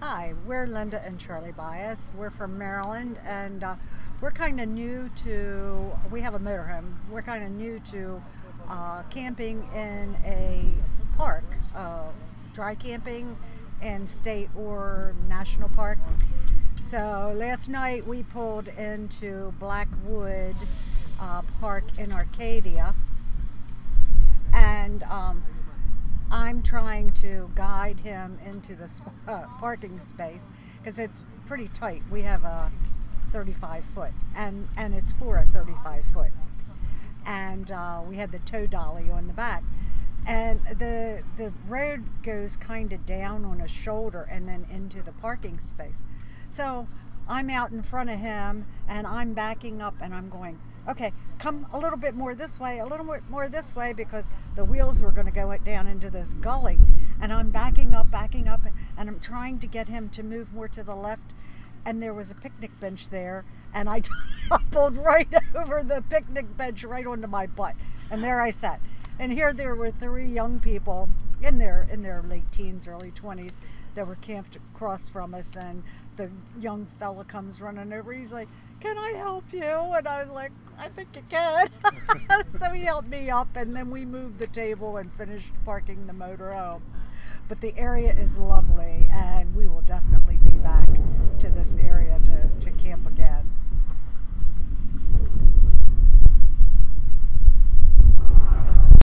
Hi, we're Linda and Charlie Bias. We're from Maryland, and we're kind of new to, we have a motorhome. We're kind of new to camping in a park, dry camping in state or national park. So last night we pulled into Blackwood Park in Arcadia, and I'm trying to guide him into the parking space because it's pretty tight. We have a 35 foot and it's for a 35 foot, and we had the tow dolly on the back, and the road goes kind of down on a shoulder and then into the parking space. So I'm out in front of him and I'm backing up and I'm going, okay, come a little bit more this way, a little bit more this way, because the wheels were going to go down into this gully. And I'm backing up, and I'm trying to get him to move more to the left. And there was a picnic bench there, and I toppled right over the picnic bench right onto my butt. And there I sat. And here there were three young people in their late teens, early 20s that were camped across from us, and the young fella comes running over. He's like, "Can I help you?" And I was like, "I think you can." So he helped me up, and then we moved the table and finished parking the motor home. But the area is lovely.